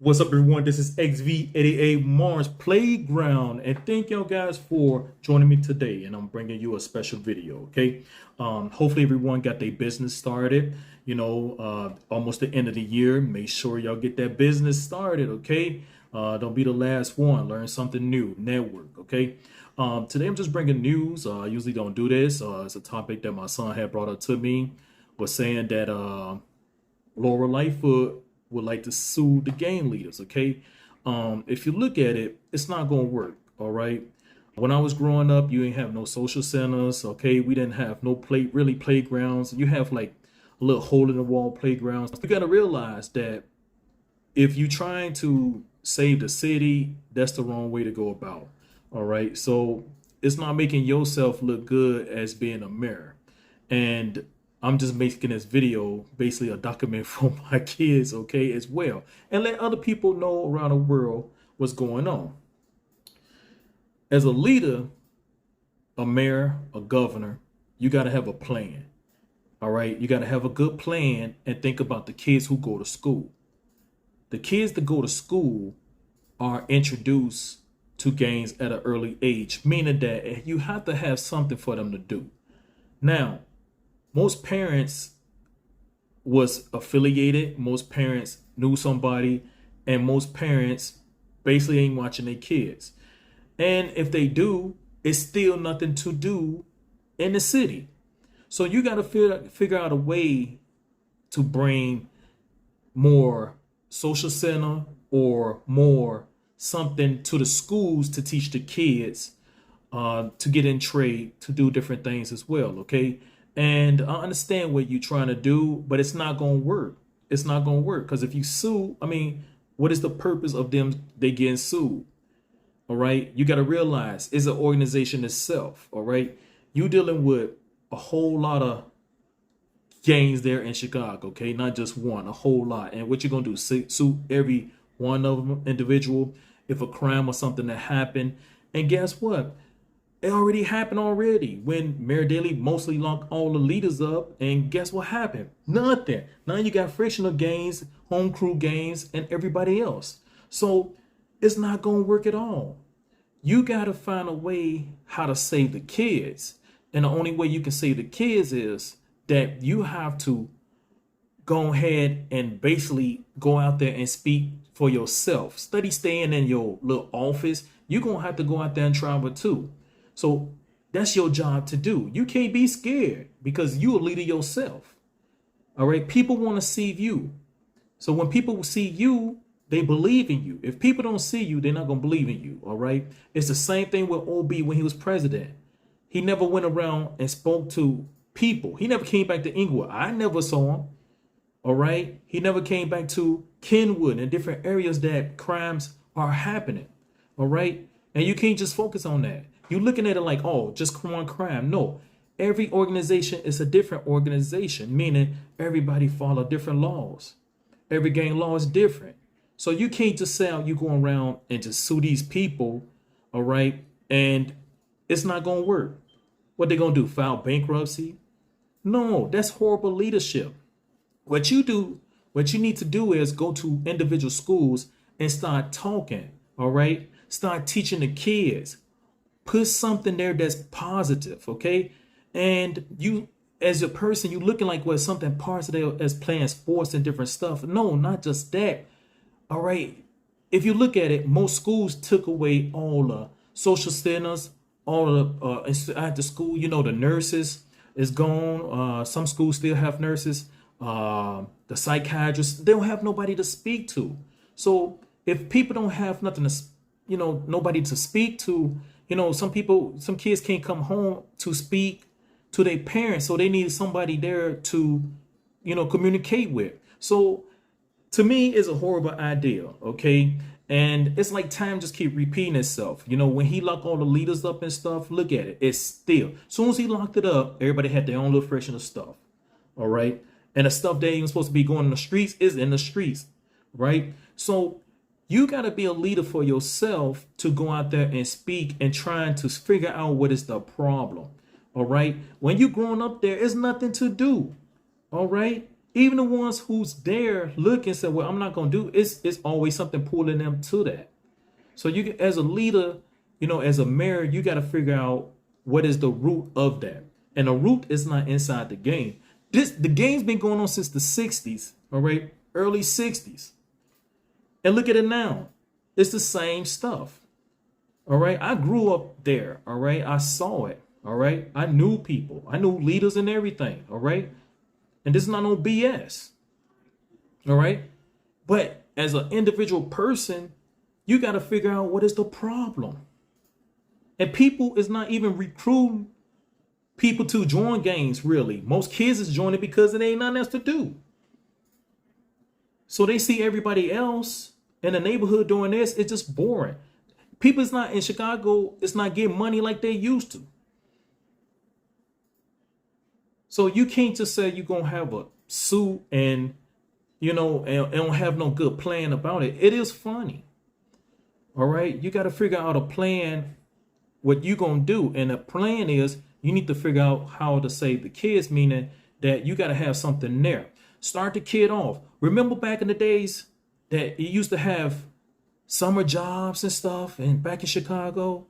What's up, everyone? This is XV88 Mars Playground, and thank y'all guys for joining me today. And I'm bringing you a special video. Okay, hopefully everyone got their business started. Almost the end of the year. Make sure y'all get that business started. Okay, don't be the last one. Learn something new. Network. Okay. Today I'm just bringing news. I usually don't do this. It's a topic that my son had brought up to me. Was saying that Lori Lightfoot would like to sue the gang leaders. Okay, if you look at it, it's not gonna work. All right. When I was growing up, you didn't have no social centers. Okay, we didn't have no playgrounds. You have like a little hole in the wall playgrounds. You got to realize that if you're trying to save the city, that's the wrong way to go about. All right, so it's not making yourself look good as being a mayor. And I'm just making this video basically a document for my kids, okay, as well, and let other people know around the world what's going on. As a leader, a mayor, a governor, you got to have a plan. All right, you got to have a good plan and think about the kids who go to school. The kids that go to school are introduced to gangs at an early age, meaning that you have to have something for them to do. Now, most parents was affiliated, most parents knew somebody, and most parents basically ain't watching their kids. And if they do, it's still nothing to do in the city. So you got to figure out a way to bring more social center or more something to the schools to teach the kids to get in trade, to do different things as well. Okay. And I understand what you're trying to do, but it's not going to work. It's not going to work because if you sue, I mean, what is the purpose of they getting sued? All right. You got to realize it's an organization itself. All right. You dealing with a whole lot of gangs there in Chicago. Okay. Not just one, a whole lot. And what you're going to do, sue every one of them individual if a crime or something that happened. And guess what? It already happened already when Mayor Daley mostly locked all the leaders up. And guess what happened? Nothing. Now you got frictional gangs, home crew gangs, and everybody else. So it's not going to work at all. You got to find a way how to save the kids. And the only way you can save the kids is that you have to go ahead and basically go out there and speak for yourself. Study staying in your little office. You're going to have to go out there and travel too. So that's your job to do. You can't be scared because you're a leader yourself. All right. People want to see you. So when people see you, they believe in you. If people don't see you, they're not going to believe in you. All right. It's the same thing with OB when he was president. He never went around and spoke to people. He never came back to Inglewood. I never saw him. All right. He never came back to Kenwood and different areas that crimes are happening. All right. And you can't just focus on that. You're looking at it like, oh, just one crime. No, every organization is a different organization, meaning everybody follow different laws. Every gang law is different. So you can't just say you going around and just sue these people. All right. And it's not going to work. What they going to do? File bankruptcy? No, that's horrible leadership. What you need to do is go to individual schools and start talking. All right. Start teaching the kids. Put something there that's positive, okay? And you, as a person, you looking like what something positive as playing sports and different stuff. No, not just that. All right. If you look at it, most schools took away all the social centers, all the at the school. You know, the nurses is gone. Some schools still have nurses. The psychiatrists, they don't have nobody to speak to. So if people don't have nothing to, nobody to speak to. Some kids can't come home to speak to their parents. So they need somebody there to, communicate with. So to me, it's a horrible idea. Okay. And it's like time just keep repeating itself. When he locked all the leaders up and stuff, look at it. It's still, as soon as he locked it up, everybody had their own little fraction of stuff. All right. And the stuff that ain't even supposed to be going in the streets is in the streets. Right. So you got to be a leader for yourself to go out there and speak and trying to figure out what is the problem. All right. When you growing up, there is nothing to do. All right. Even the ones who's there look and say, well, I'm not going to do it's always something pulling them to that. So you can, as a leader, as a mayor, you got to figure out what is the root of that. And the root is not inside the game. The game's been going on since the 60s, all right? Early 60s. And look at it now. It's the same stuff. All right. I grew up there. All right. I saw it. All right. I knew people. I knew leaders and everything. All right. And this is not no BS. All right. But as an individual person, you got to figure out what is the problem. And people is not even recruiting people to join gangs, really. Most kids is joining because it ain't nothing else to do. So they see everybody else in the neighborhood doing this. It's just boring. People is not in Chicago, it's not getting money like they used to. So you can't just say you're going to have a suit and, and don't have no good plan about it. It is funny. All right. You got to figure out a plan, what you're going to do. And the plan is you need to figure out how to save the kids, meaning that you got to have something there. Start the kid off. Remember back in the days that you used to have summer jobs and stuff, and back in Chicago,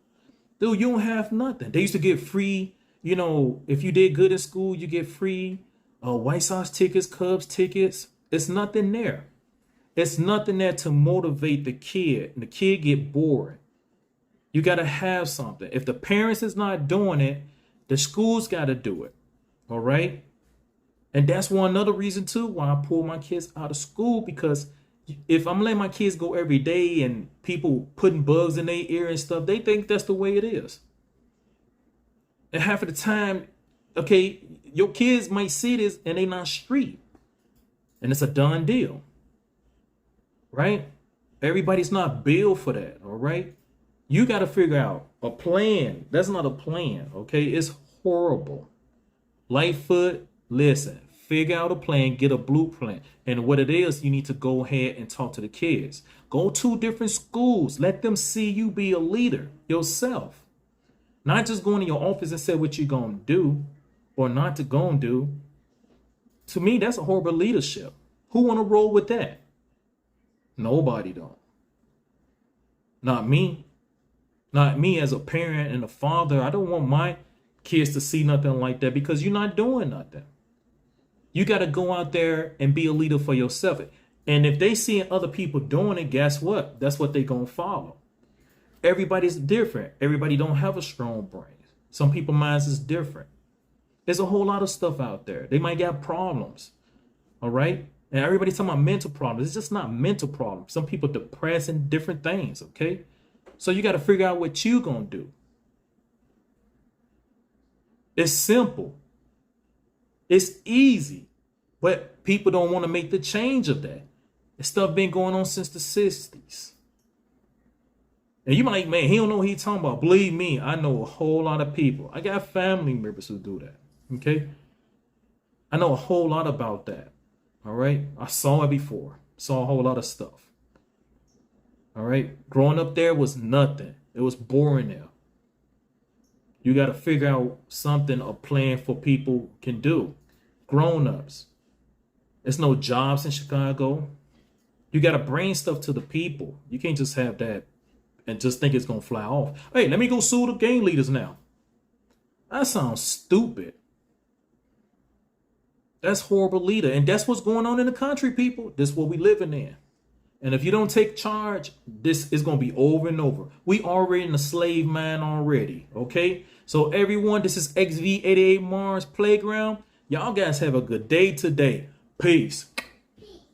dude, you don't have nothing. They used to get free, if you did good in school, you get free White Sox tickets, Cubs tickets. It's nothing there. It's nothing there to motivate the kid, and the kid get bored. You got to have something. If the parents is not doing it, the school's got to do it. All right. And that's another reason too why I pull my kids out of school, because if I'm letting my kids go every day and people putting bugs in their ear and stuff, they think that's the way it is. And half of the time, okay, your kids might see this and they not street. And it's a done deal. Right? Everybody's not built for that. All right. You got to figure out a plan. That's not a plan. Okay. It's horrible. Lightfoot, listen. Figure out a plan, get a blueprint. And what it is, you need to go ahead and talk to the kids. Go to different schools. Let them see you be a leader yourself. Not just going to your office and say what you're going to do or not to go and do. To me, that's a horrible leadership. Who want to roll with that? Nobody don't. Not me. Not me as a parent and a father. I don't want my kids to see nothing like that, because you're not doing nothing. You got to go out there and be a leader for yourself. And if they see other people doing it, guess what? That's what they're going to follow. Everybody's different. Everybody don't have a strong brain. Some people's minds is different. There's a whole lot of stuff out there. They might got problems. All right. And everybody's talking about mental problems. It's just not mental problems. Some people depressed and different things. Okay. So you got to figure out what you're going to do. It's simple. It's easy, but people don't want to make the change of that. This stuff been going on since the 60s. And you might, man, he don't know what he's talking about. Believe me, I know a whole lot of people. I got family members who do that. Okay. I know a whole lot about that. All right. I saw it before. Saw a whole lot of stuff. All right. Growing up there was nothing. It was boring there. You got to figure out something, a plan for people can do. Grown-ups. There's no jobs in Chicago. You got to bring stuff to the people. You can't just have that and just think it's going to fly off. Hey, let me go sue the gang leaders now. That sounds stupid. That's horrible leader. And that's what's going on in the country, people. This is what we living in. And if you don't take charge, this is going to be over and over. We already in the slave mine already. Okay. So everyone, this is XV88 Mars Playground. Y'all guys have a good day today. Peace.